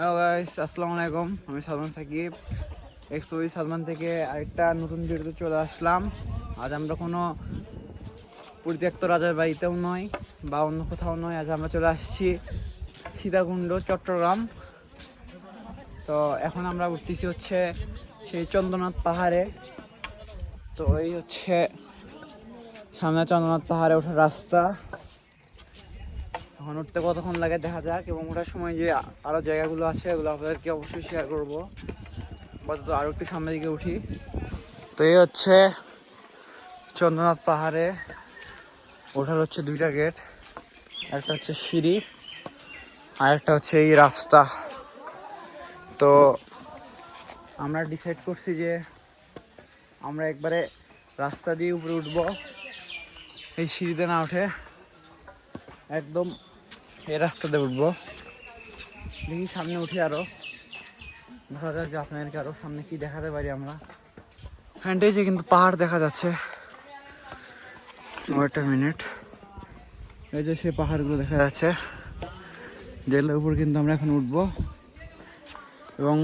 Hello guys, আসসালামু আলাইকুম। আমি সালমান সাকিব, এক্সপ্লোরি সালমান থেকে আরেকটা নতুন ভিডিওতে চলে আসলাম। আজ আমরা কোনো পরিত্যক্ত রাজার বাড়িতেও নয় বা অন্য কোথাও নয়। আজ আমরা চলে আসছি সীতাকুণ্ড, চট্টগ্রাম। তো এখন আমরা উঠতেছি হচ্ছে সেই চন্দ্রনাথ পাহাড়ে। তো এই হচ্ছে সামনে চন্দ্রনাথ পাহাড়ে ওঠার রাস্তা। এখন উঠতে কতক্ষণ লাগে দেখা যাক, এবং ওঠার সময় যে আরও জায়গাগুলো আছে ওগুলো আপনাদেরকে অবশ্যই শেয়ার করবো। আপাতত আরও একটু সামনের দিকে উঠি। তো এই হচ্ছে চন্দ্রনাথ পাহাড়ে ওঠার হচ্ছে দুইটা গেট, একটা হচ্ছে সিঁড়ি আর একটা হচ্ছে এই রাস্তা। তো আমরা ডিসাইড করছি যে আমরা একবারে রাস্তা দিয়ে উপরে উঠবো, এই সিঁড়িতে না উঠে একদম এই রাস্তাতে উঠবো। দেখি সামনে উঠি, আরও দেখা যাক যে আপনাদেরকে আরও সামনে কি দেখাতে পারি আমরা। হ্যান্ডে যে কিন্তু পাহাড় দেখা যাচ্ছে, একটা মিনিট, এই যে সেই পাহাড়গুলো দেখা যাচ্ছে, যেগুলোর উপর কিন্তু আমরা এখন উঠবো। এবং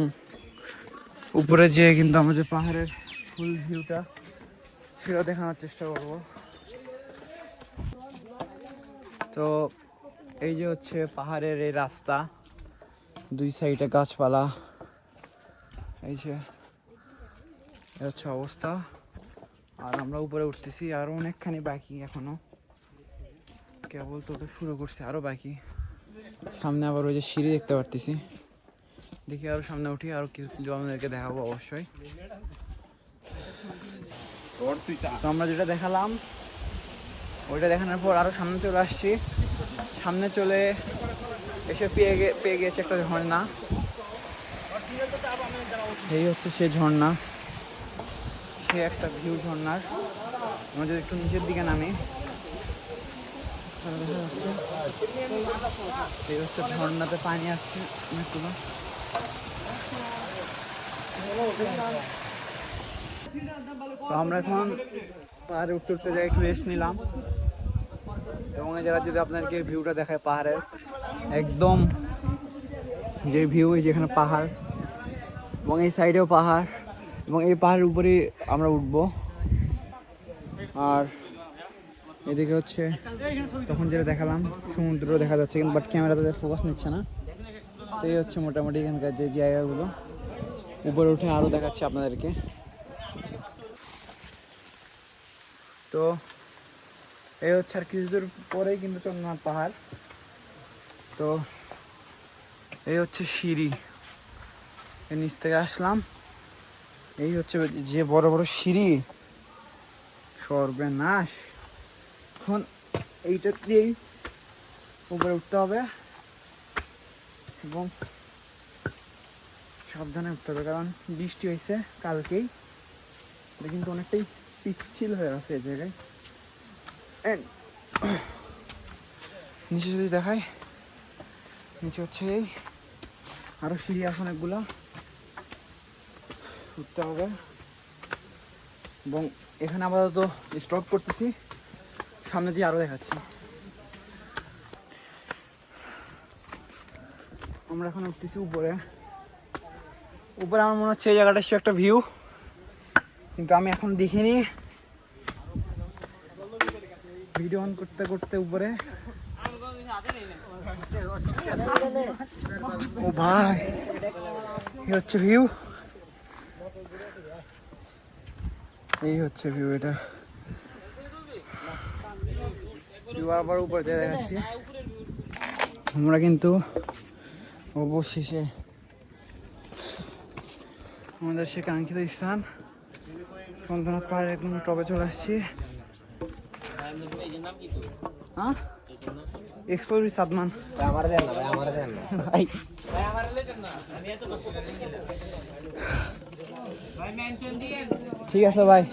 উপরে যেয়ে কিন্তু আমরা যে পাহাড়ের ফুল ভিউটা সেটা দেখানোর চেষ্টা করব। তো এই যে হচ্ছে পাহাড়ের এই রাস্তা, দুই সাইডে গাছপালা, এই যে হচ্ছে অবস্থা। আর আমরা উপরে উঠতেছি, আরও অনেকখানি বাকি, এখনো কেবল তো শুরু করছে, আরও বাকি। সামনে আবার ওই যে সিঁড়ি দেখতে পারতেছি, দেখি আরও সামনে উঠি, আরও কিছু আপনাদেরকে দেখাবো অবশ্যই। তো আমরা যেটা দেখালাম ওইটা দেখানোর পর আরও সামনে চলে আসছি। সামনে চলে এসে পেয়ে গেছে একটা ঝর্ণা। এই হচ্ছে সে ঝর্ণা, সে একটা ভিউ ঝর্ণার। আমরা যদি একটু নিচের দিকে নামি দেখা যাচ্ছে এই হচ্ছে ঝর্ণাতে পানি আসছে অনেকগুলো। তো আমরা এখন পাহাড়ে উঠতে উঠতে যাই, একটু রেস্ট নিলাম। এবং এই জায়গায় যদি আপনাদেরকে ভিউটা দেখায় পাহাড়ের একদম যে ভিউ, যেখানে পাহাড় এবং এই সাইডেও পাহাড়, এবং এই পাহাড়ের উপরেই আমরা উঠবো। আর এদিকে হচ্ছে তখন যেটা দেখালাম সমুদ্র দেখা যাচ্ছে, কিন্তু বাট ক্যামেরাতে ফোকাস নিচ্ছে না। তো এই হচ্ছে মোটামুটি এখানকার যে জায়গাগুলো, উপরে উঠে আরও দেখাচ্ছে আপনাদেরকে। তো এই হচ্ছে আর কিছু দূর পরেই কিন্তু চন্দ্রনাথ পাহাড়। তো এই হচ্ছে সিঁড়ি, এর নিচ থেকে আসলাম। এই হচ্ছে যে বড় বড় সিঁড়ি, সর্বনাশ। এখন এইটা দিয়েই উপরে উঠতে হবে এবং সাবধানে উঠতে হবে, কারণ বৃষ্টি হয়েছে কালকেই। এটা কিন্তু অনেকটাই পিচ্ছিল হয়ে আছে এই জায়গায়। নিচে যদি দেখায়, নিচে হচ্ছে এই আরও সিঁড়ি আছে অনেকগুলো, উঠতে হবে। এবং এখানে আপাতত স্টপ করতেছি, সামনে দিয়ে আরও দেখাচ্ছি। আমরা এখন উঠতেছি উপরে। উপরে আমার মনে হচ্ছে এই জায়গাটা হচ্ছে একটা ভিউ, কিন্তু আমি এখন দেখিনি। ভিডিও অন করতে করতে উপরে, ও ভাই, এই হচ্ছে ভিউ, এই হচ্ছে ভিউ। এটা ভিউ আবার উপরে দেখাচ্ছি। আমরা কিন্তু অবশেষে আমাদের সে কাঙ্ক্ষিত স্থান চন্দ্রনাথ পাহাড়ের একদম টপে চলে আসছি। হ্যাঁ, এক্সপ্লোরি সাদমান ভাই। ঠিক আছে ভাই,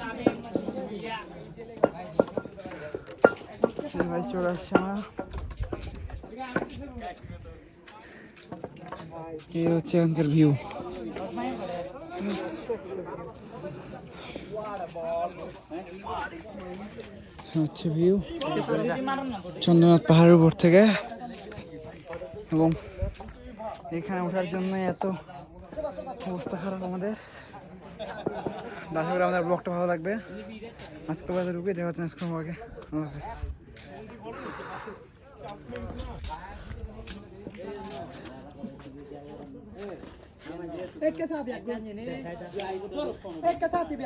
ভাই চলে আসছে আমার। এই হচ্ছে এখানকার ভিউ। হচ্ছে ভিউ চন্দ্রনাথ পাহাড়ের উপর থেকে, এবং এখানে ওঠার জন্য এত অবস্থা খারাপ আমাদের। আশা করি আমাদের ব্লগটা ভালো লাগবে। আজকে বাজার রুকে দেখা হচ্ছে নেক্সট ব্লগে। আল্লাহ হাফেজ। एक के साथ एक के साथ ही